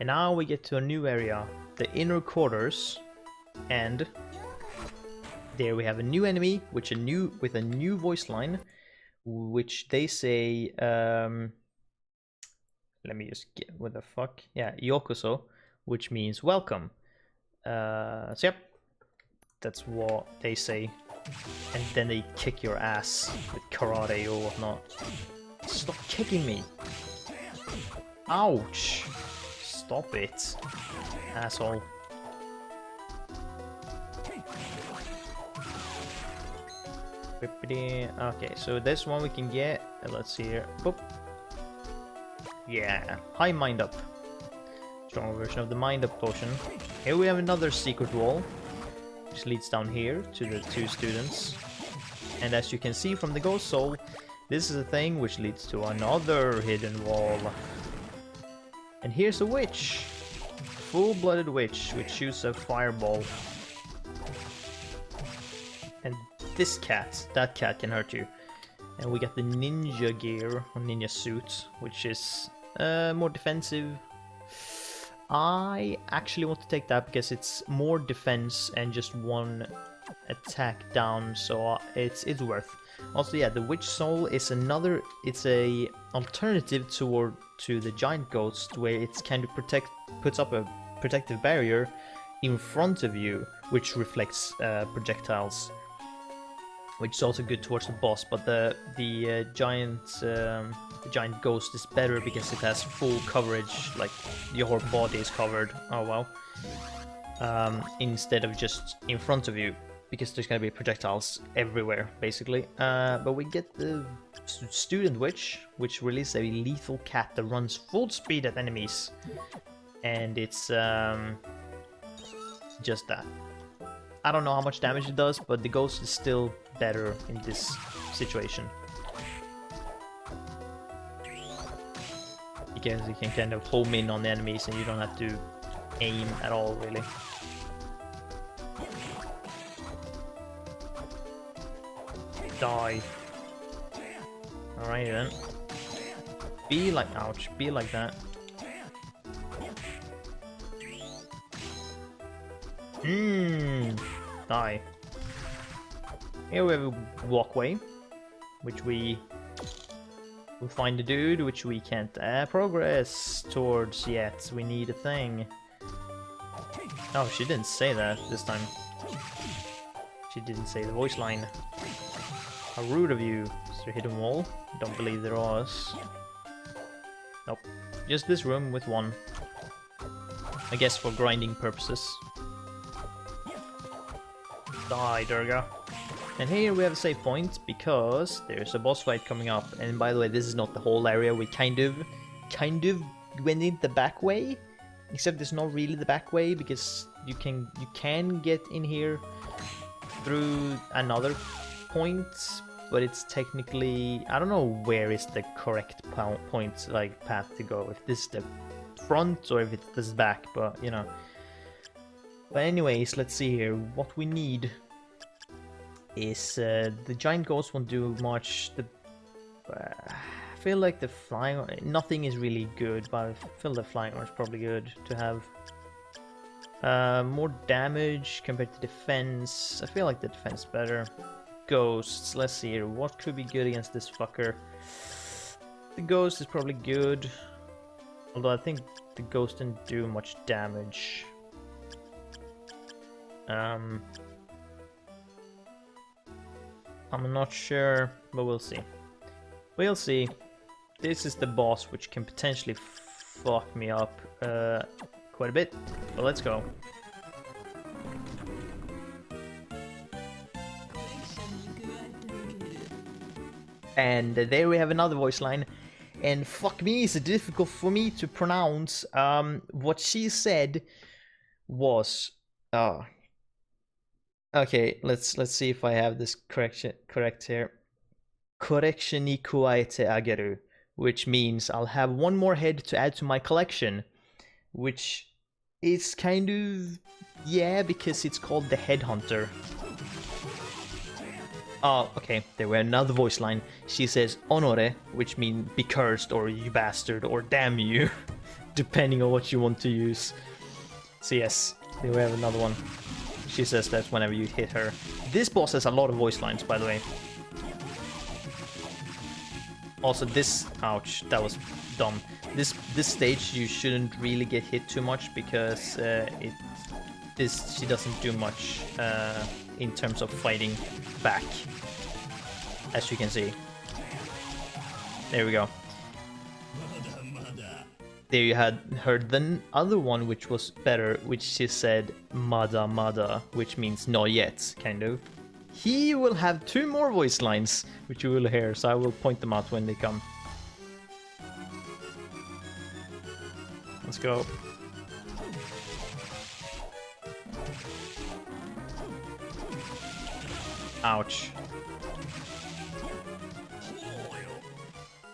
And now we get to a new area, the inner quarters, and there we have a new enemy, with a new voice line, which they say, let me just get, what the fuck? Yeah, Yokoso, which means welcome. So yep, that's what they say. And then they kick your ass with karate or whatnot. Stop kicking me! Ouch! Stop it, asshole. Okay, so this one we can get. Let's see here. Boop. Yeah, high mind up. Stronger version of the mind up potion. Here we have another secret wall, which leads down here to the two students. And as you can see from the ghost soul, this is a thing which leads to another hidden wall. And here's a witch. Full-blooded witch, which shoots a fireball. And this cat, that cat can hurt you. And we got the ninja gear, or ninja suit, which is more defensive. I actually want to take that because it's more defense and just one attack down, so it's worth. Also, yeah, the witch soul is another. It's a alternative to the giant ghost, where it's kind of puts up a protective barrier in front of you, which reflects projectiles, which is also good towards the boss. But the giant ghost is better because it has full coverage, like your body is covered. Oh wow! Instead of just in front of you, because there's gonna be projectiles everywhere, basically. But we get the student witch, which releases a lethal cat that runs full speed at enemies, and it's just that. I don't know how much damage it does, but the ghost is still better in this situation, because you can kind of home in on the enemies and you don't have to aim at all, really. Die. Alright then. Be like, ouch, be like that. Die. Here we have a walkway, which we will find a dude, which we can't progress towards yet. We need a thing. Oh, she didn't say that this time. She didn't say the voice line. How rude of you. Is there a hidden wall? Don't believe there was. Nope. Just this room with one. I guess for grinding purposes. Die, Durga. And here we have a save point, because there's a boss fight coming up. And by the way, this is not the whole area. We kind of went in the back way. Except it's not really the back way, because you can get in here through another point, but it's technically, I don't know where is the correct point, like path to go, if this is the front or if it's this back, but you know. But anyways, let's see here. What we need is the giant ghost won't do much. I feel like the flying, nothing is really good, but I feel the flying is probably good to have. More damage compared to defense. I feel like the defense is better. Ghosts, let's see here. What could be good against this fucker? The ghost is probably good. Although I think the ghost didn't do much damage. I'm not sure, but we'll see. We'll see. This is the boss, which can potentially fuck me up quite a bit. But let's go. And there we have another voice line. And fuck me, it's difficult for me to pronounce. What she said was... Okay, let's see if I have this correct here. Korekshin ni kuaete ageru, which means I'll have one more head to add to my collection, which is kind of, yeah, because it's called the Headhunter. Oh, okay, there were another voice line. She says onore, which means be cursed, or you bastard, or damn you. depending on what you want to use. So yes, here we have another one. She says that whenever you hit her. This boss has a lot of voice lines, by the way. Also, this... Ouch, that was dumb. This stage, you shouldn't really get hit too much, because she doesn't do much in terms of fighting back, as you can see. There we go. There you had heard the other one, which was better, which she said "Mada Mada," which means "not yet," kind of. He will have 2 more voice lines, which you will hear, so I will point them out when they come. Let's go. Ouch.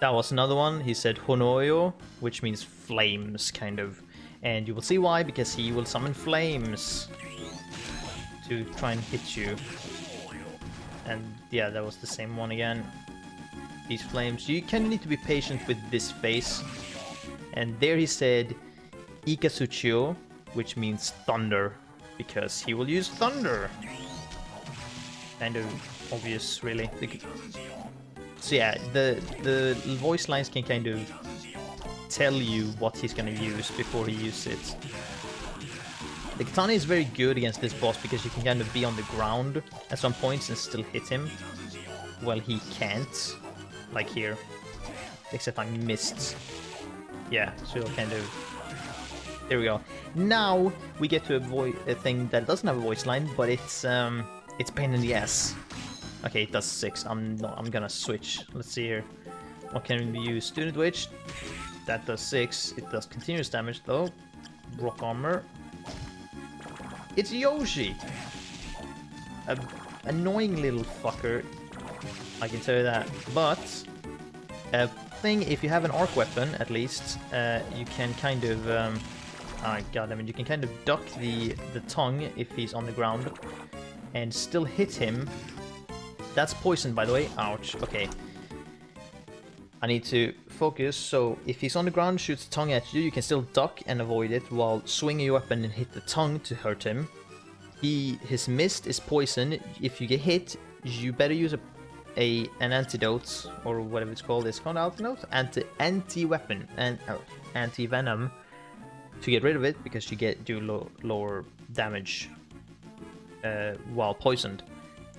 That was another one. He said Honoyo, which means flames, kind of. And you will see why, because he will summon flames to try and hit you. And yeah, that was the same one again. These flames. You kind of need to be patient with this phase. And there he said Ikatsuchio, which means thunder, because he will use thunder. Kind of obvious, really. So yeah, the voice lines can kind of tell you what he's gonna use before he uses it. The katana is very good against this boss because you can kind of be on the ground at some points and still hit him. Well, he can't, like here. Except I missed. Yeah, so kind of... There we go. Now we get to a thing that doesn't have a voice line, but it's pain in the ass. Okay, it does 6. I'm gonna switch. Let's see here. What can we use? Student Witch. That does 6. It does continuous damage though. Rock armor. It's Yoshi! A annoying little fucker. I can tell you that. But a thing, if you have an arc weapon at least, you can kind of goddammit, you can kind of duck the tongue if he's on the ground and still hit him. That's poison, by the way. Ouch. Okay. I need to focus. So if he's on the ground, shoots the tongue at you, you can still duck and avoid it while swinging your weapon and hit the tongue to hurt him. His mist is poison. If you get hit, you better use an antidote, or whatever it's called. It's called antidote? Anti-weapon and anti-venom to get rid of it, because you do lower damage while poisoned,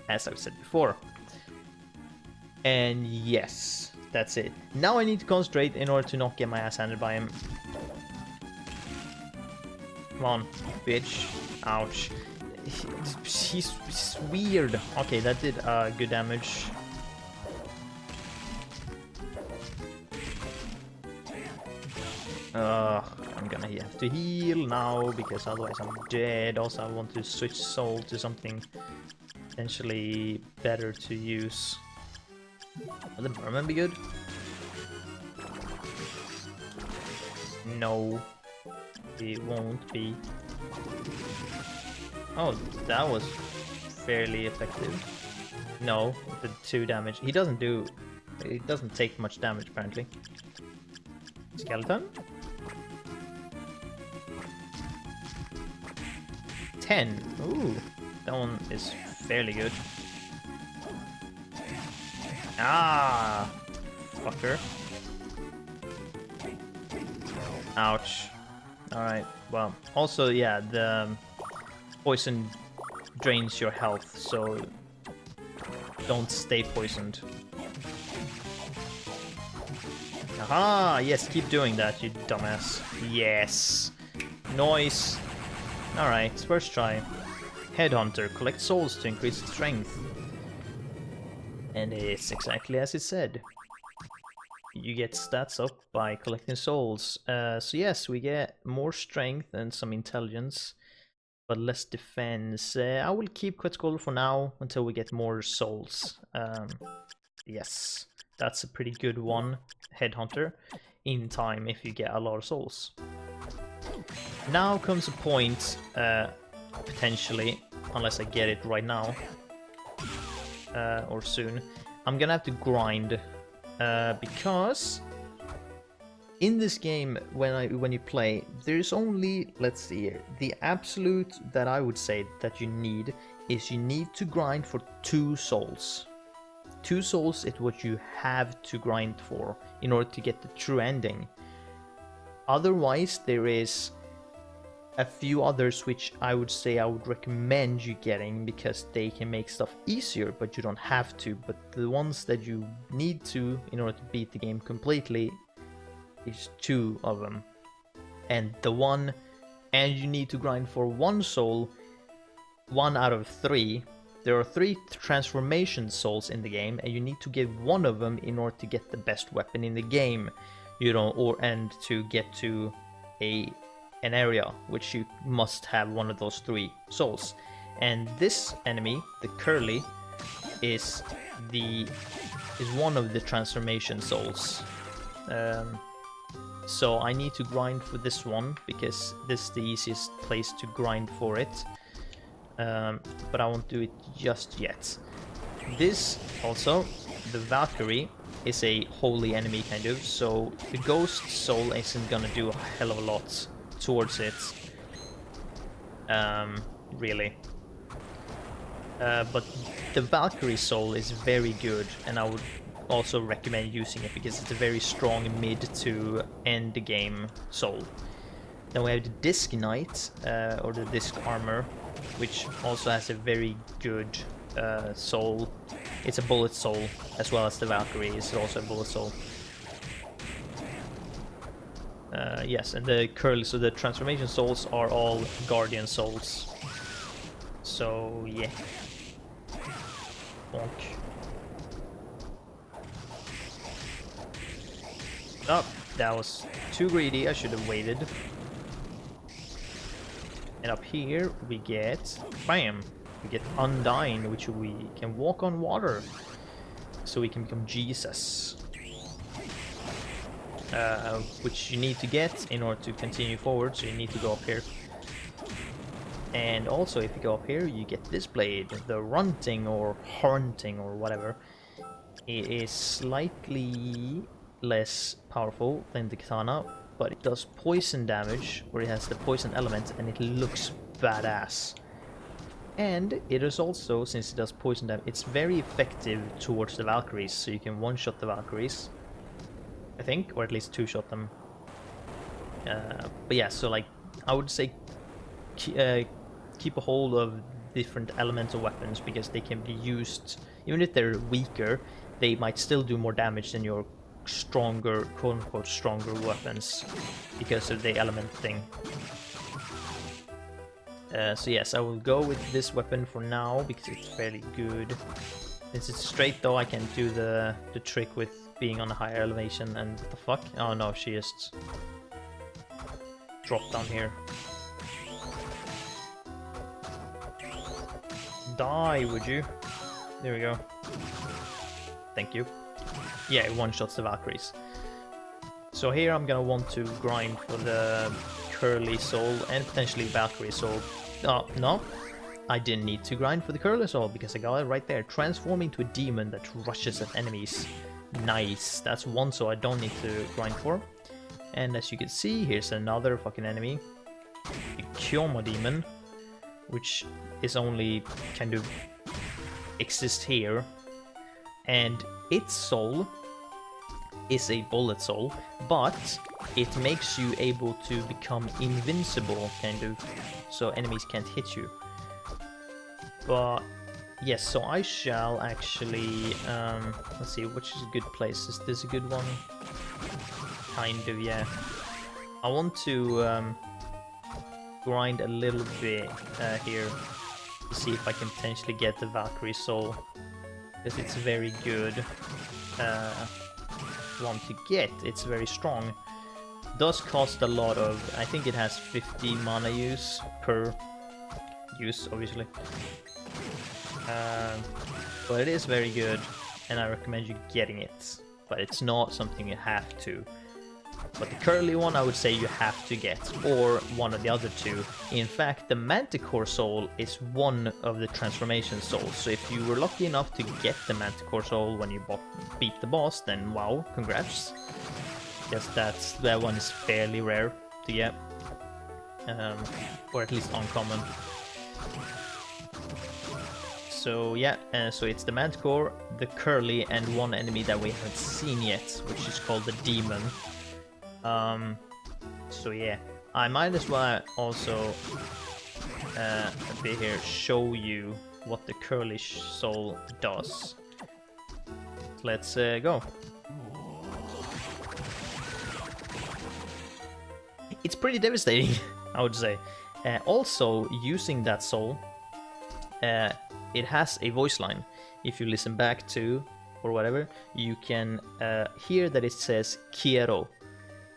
as I've said before. And yes, that's it. Now I need to concentrate in order to not get my ass handed by him. Come on, bitch. Ouch. He's weird. Okay, that did good damage. I'm gonna have to heal now, because otherwise I'm dead. Also, I want to switch soul to something potentially better to use. Will the merman be good? No, it won't be. Oh, that was fairly effective. No, the 2 damage. He doesn't do... It doesn't take much damage, apparently. Skeleton? 10. Ooh, that one is fairly good. Ah, fucker. Ouch. Alright, well, also, yeah, the poison drains your health, so don't stay poisoned. Aha! Yes, keep doing that, you dumbass. Yes! Nice! Alright, first try. Headhunter. Collect souls to increase strength. And it's exactly as it said. You get stats up by collecting souls. So yes, we get more strength and some intelligence, but less defense. I will keep critical for now until we get more souls. Yes, that's a pretty good one, Headhunter, in time if you get a lot of souls. Now comes a point, potentially, unless I get it right now, or soon, I'm gonna have to grind, because in this game, when you play, there's only, let's see here, the absolute that I would say that you need is you need to grind for 2 souls. 2 souls is what you have to grind for in order to get the true ending. Otherwise, there is a few others which I would say I would recommend you getting because they can make stuff easier, but you don't have to. But the ones that you need to in order to beat the game completely is 2 of them. And you need to grind for 1 soul, 1 out of 3. There are 3 transformation souls in the game, and you need to get 1 of them in order to get the best weapon in the game, you know, and to get to an area, which you must have 1 of those 3 souls. And this enemy, the Curly, is 1 of the transformation souls. So I need to grind for this one because this is the easiest place to grind for it. But I won't do it just yet. This also, the Valkyrie, is a holy enemy kind of, so the Ghost Soul isn't gonna do a hell of a lot towards it. Really. But the Valkyrie Soul is very good, and I would also recommend using it because it's a very strong mid to end the game soul. Then we have the Disc Knight, or the Disc Armor, which also has a very good soul. It's a bullet soul, as well as the Valkyrie is also a bullet soul. Yes, and the Curly, so the transformation souls are all Guardian souls. So yeah. Bonk. Oh, that was too greedy, I should have waited. And up here we get, bam, we get Undying, which we can walk on water. So we can become Jesus. Which you need to get in order to continue forward, so you need to go up here. And also if you go up here, you get this blade, the Runting or Haunting or whatever. It is slightly less powerful than the katana, but it does poison damage, where it has the poison element, and it looks badass. And it is also, since it does poison damage, it's very effective towards the Valkyries, so you can one-shot the Valkyries, I think, or at least two-shot them. But yeah, so like, I would say keep a hold of different elemental weapons, because they can be used, even if they're weaker, they might still do more damage than your stronger, quote-unquote stronger weapons, because of the element thing. So yes, I will go with this weapon for now, because it's fairly good. Since it's straight though, I can do the trick with being on a higher elevation, and what the fuck? Oh no, she just dropped down here. Die, would you? There we go. Thank you. Yeah, it one-shots the Valkyries. So here I'm gonna want to grind for the Curly Soul and potentially Valkyrie Soul. Oh, no. I didn't need to grind for the Curly Soul because I got it right there. Transform into a demon that rushes at enemies. Nice. That's one soul I don't need to grind for. And as you can see, here's another fucking enemy. The Kyoma Demon, which is only kind of exists here. And its soul is a bullet soul, but it makes you able to become invincible, kind of, so enemies can't hit you. But yes, so I shall actually, let's see, which is a good place? Is this a good one? Kind of, yeah. I want to grind a little bit here to see if I can potentially get the Valkyrie Soul, because it's very good one to get. It's very strong. Does cost a lot of, I think it has 50 mana use per use, obviously. But it is very good, and I recommend you getting it. But it's not something you have to. But the Curly one, I would say you have to get, or one of the other two. In fact, the Manticore Soul is one of the transformation souls, so if you were lucky enough to get the Manticore Soul when you beat the boss, then wow, congrats. guess that one is fairly rare to get, or at least uncommon. So yeah, so it's the Manticore, the Curly, and one enemy that we haven't seen yet, which is called the Demon. So yeah, I might as well also a bit here show you what the Curly Soul does. Let's go. It's pretty devastating, I would say. Also, using that soul, it has a voice line. If you listen back to, or whatever, you can hear that it says Quiero,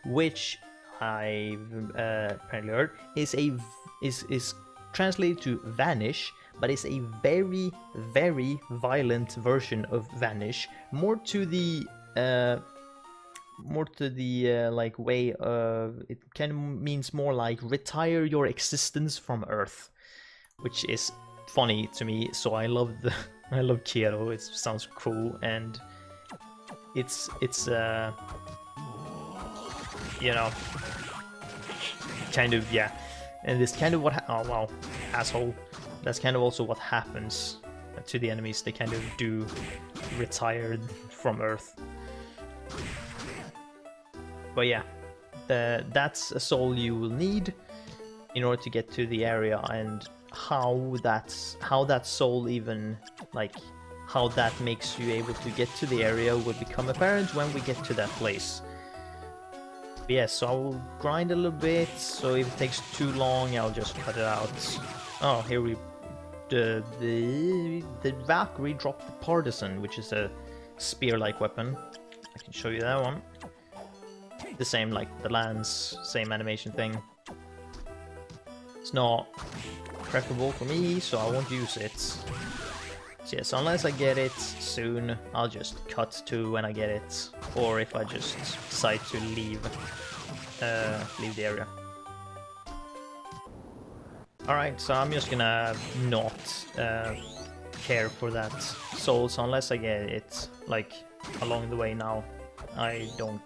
which I've apparently heard is translated to vanish, but it's a very, very violent version of vanish, more to the like way of, it kind of means more like retire your existence from Earth, which is funny to me. So I love Quiero. It sounds cool, and it's you know, kind of, yeah. And it's kind of what oh wow, asshole. That's kind of also what happens to the enemies. They kind of do retire from Earth. But yeah, that's a soul you will need in order to get to the area, and how that soul even, like, how that makes you able to get to the area will become apparent when we get to that place. But yeah, so I'll grind a little bit, so if it takes too long, I'll just cut it out. Oh, here we... The Valkyrie dropped the Partisan, which is a spear-like weapon. I can show you that one. The same, like the lance, same animation thing. It's not preferable for me, so I won't use it. So yes, unless I get it soon, I'll just cut to when I get it, or if I just decide to leave the area. Alright, so I'm just gonna not care for that soul, so unless I get it, like, along the way now, I don't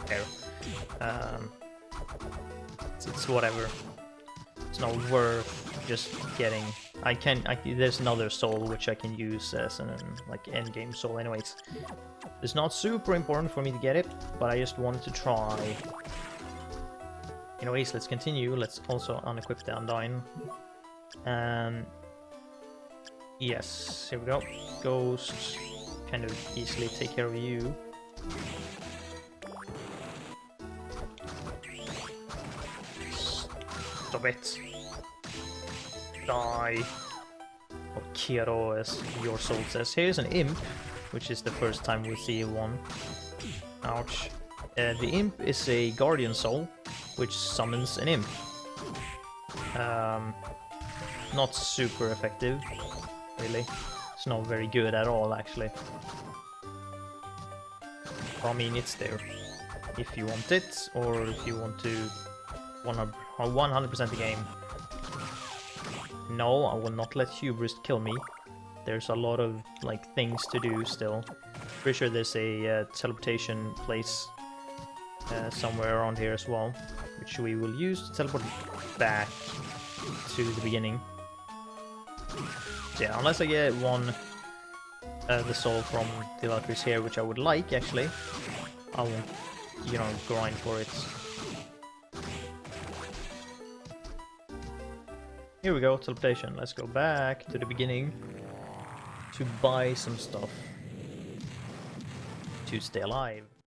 care. It's whatever. It's not worth just getting. There's another soul which I can use as an like endgame soul. Anyways, it's not super important for me to get it, but I just wanted to try. Anyways, let's continue. Let's also unequip the Undyne. Yes, here we go. Ghost, kind of easily take care of you. Stop it. Die. Or Quiero, as your soul says. Here's an imp, which is the first time we see one. Ouch. The imp is a guardian soul, which summons an imp. Not super effective, really. It's not very good at all, actually. I mean, it's there if you want it, or if you want to 100% the game. No, I will not let Hubris kill me. There's a lot of like things to do still. Pretty sure there's a teleportation place somewhere around here as well, which we will use to teleport back to the beginning. So yeah, unless I get the soul from the Valkyries here, which I would like actually, I won't, you know, grind for it. Here we go, teleportation. Let's go back to the beginning to buy some stuff to stay alive.